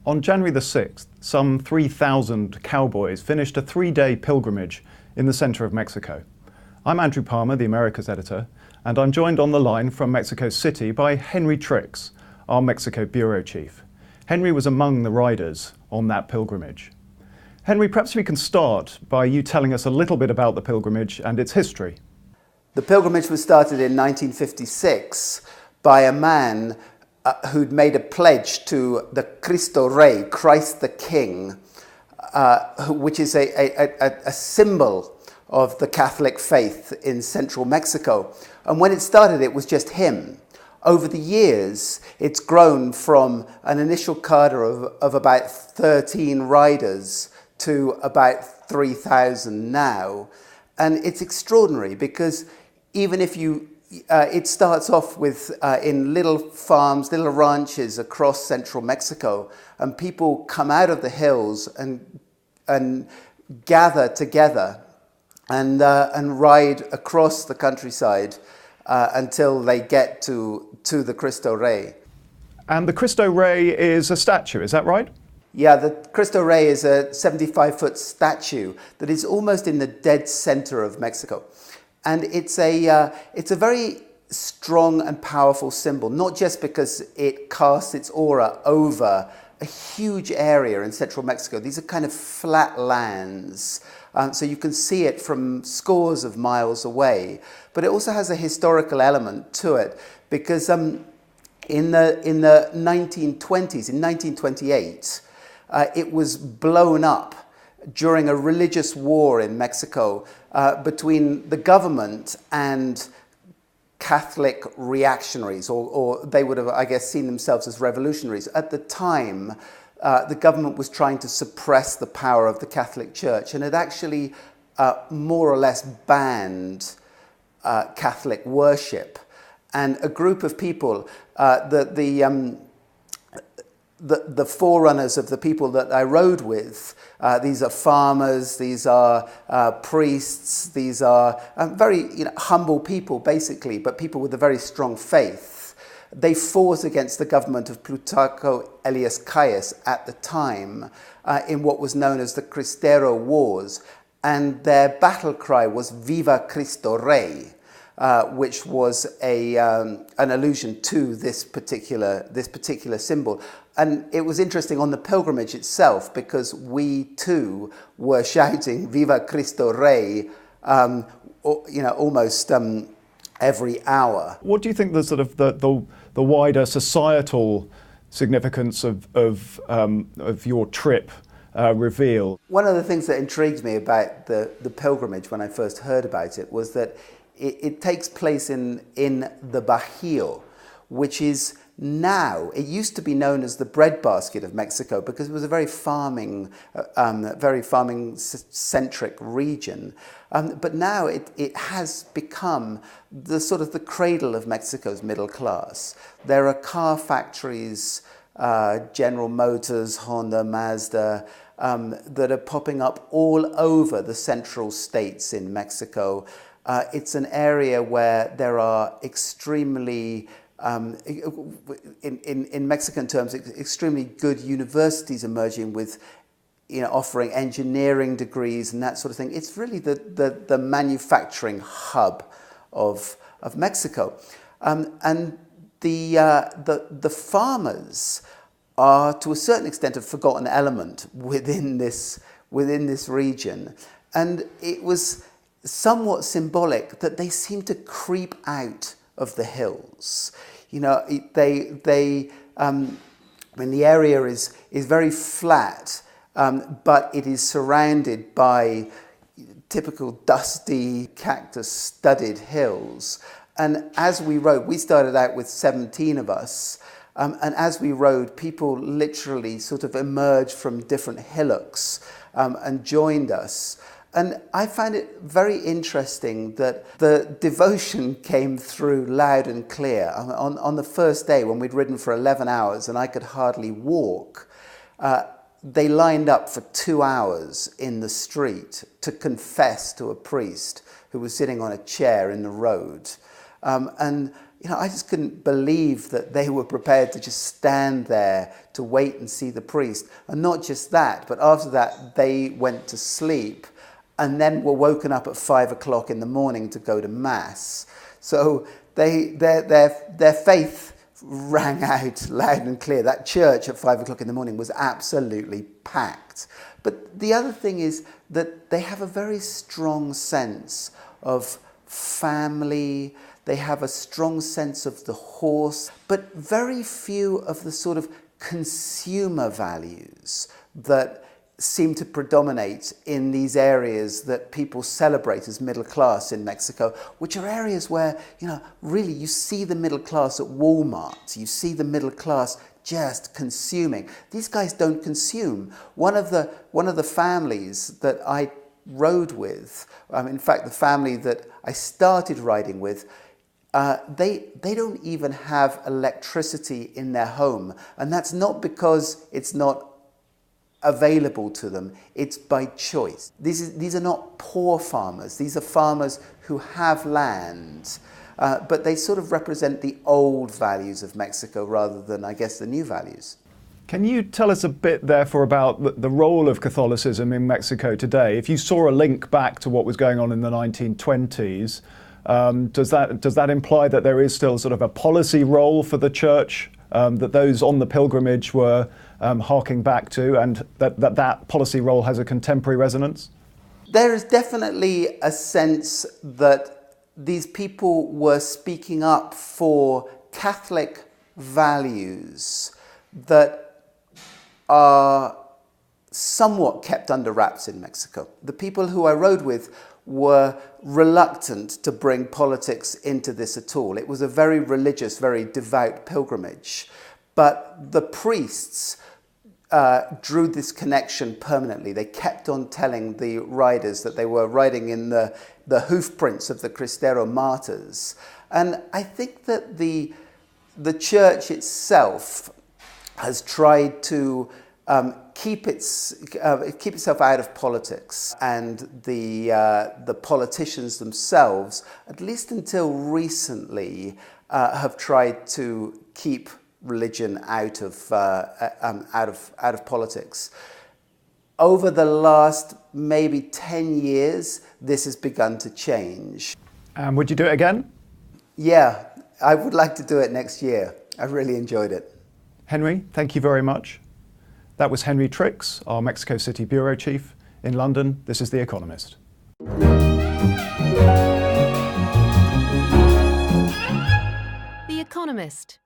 On January the 6th, some 3,000 cowboys finished a 3-day pilgrimage in the centre of Mexico. I'm Andrew Palmer, the Americas editor, and I'm joined on the line from Mexico City by Henry Trix, our Mexico bureau chief. Henry was among the riders on that pilgrimage. Henry, perhaps we can start by you telling us a little bit about the pilgrimage and its history. The pilgrimage was started in 1956 by a man who'd made a pledge to the Cristo Rey, Christ the King, which is a symbol of the Catholic faith in central Mexico. And when it started, it was just him. Over the years, it's grown from an initial cadre of about 13 riders to about 3,000 now. And it's extraordinary because even if it starts off with in little farms, little ranches across central Mexico, and people come out of the hills and gather together and ride across the countryside until they get to the Cristo Rey. And the Cristo Rey is a statue, is that right? Yeah, the Cristo Rey is a 75-foot statue that is almost in the dead center of Mexico. And it's a very strong and powerful symbol, not just because it casts its aura over a huge area in central Mexico. These are kind of flat lands, so you can see it from scores of miles away. But it also has a historical element to it because in the 1920s, in 1928, it was blown up during a religious war in Mexico between the government and Catholic reactionaries, or they would have, I guess, seen themselves as revolutionaries. At the time, the government was trying to suppress the power of the Catholic Church, and it actually more or less banned Catholic worship. And a group of people, the forerunners of the people that I rode with, these are farmers, these are priests, these are very humble people basically, but people with a very strong faith. They fought against the government of Plutarco Elias Calles at the time in what was known as the Cristero Wars, and their battle cry was "Viva Cristo Rey," which was an allusion to this particular symbol. And it was interesting on the pilgrimage itself because we too were shouting "Viva Cristo Rey," almost every hour. What do you think the sort of the wider societal significance of your trip reveal? One of the things that intrigued me about the pilgrimage when I first heard about it was that it takes place in the Bajío, which is now, it used to be known as the breadbasket of Mexico because it was a very farming-centric region. But now it has become the sort of the cradle of Mexico's middle class. There are car factories, General Motors, Honda, Mazda, that are popping up all over the central states in Mexico. It's an area where there are extremely in Mexican terms, extremely good universities emerging with, offering engineering degrees and that sort of thing. It's really the manufacturing hub of Mexico, and the farmers are to a certain extent a forgotten element within this region, and it was somewhat symbolic that they seem to creep out of the hills. The area is very flat, but it is surrounded by typical dusty cactus-studded hills. And as we rode, we started out with 17 of us, and as we rode, people literally sort of emerged from different hillocks and joined us. And I found it very interesting that the devotion came through loud and clear. On the first day, when we'd ridden for 11 hours and I could hardly walk, they lined up for 2 hours in the street to confess to a priest who was sitting on a chair in the road. And I just couldn't believe that they were prepared to just stand there to wait and see the priest. And not just that, but after that, they went to sleep and then were woken up at 5 o'clock in the morning to go to Mass. So their faith rang out loud and clear. That church at 5 o'clock in the morning was absolutely packed. But the other thing is that they have a very strong sense of family. They have a strong sense of the horse, but very few of the sort of consumer values that seem to predominate in these areas that people celebrate as middle class in Mexico, which are areas where, really you see the middle class at Walmart, you see the middle class just consuming. These guys don't consume. One of the families that I rode with, in fact, the family that I started riding with, they don't even have electricity in their home. And that's not because it's not available to them, it's by choice. These are not poor farmers. These are farmers who have land, but they sort of represent the old values of Mexico rather than, I guess, the new values. Can you tell us a bit, therefore, about the role of Catholicism in Mexico today? If you saw a link back to what was going on in the 1920s, does that imply that there is still sort of a policy role for the church that those on the pilgrimage were harking back to, and that policy role has a contemporary resonance? There is definitely a sense that these people were speaking up for Catholic values that are somewhat kept under wraps in Mexico. The people who I rode with were reluctant to bring politics into this at all. It was a very religious, very devout pilgrimage. But the priests drew this connection permanently. They kept on telling the riders that they were riding in the hoof prints of the Cristero martyrs. And I think that the church itself has tried to keep itself out of politics, and the politicians themselves, at least until recently, have tried to keep religion out of politics. Over the last maybe 10 years, this has begun to change. And would you do it again? Yeah, I would like to do it next year. I really enjoyed it. Henry, thank you very much. That was Henry Trix, our Mexico City Bureau Chief in London. This is The Economist. The Economist.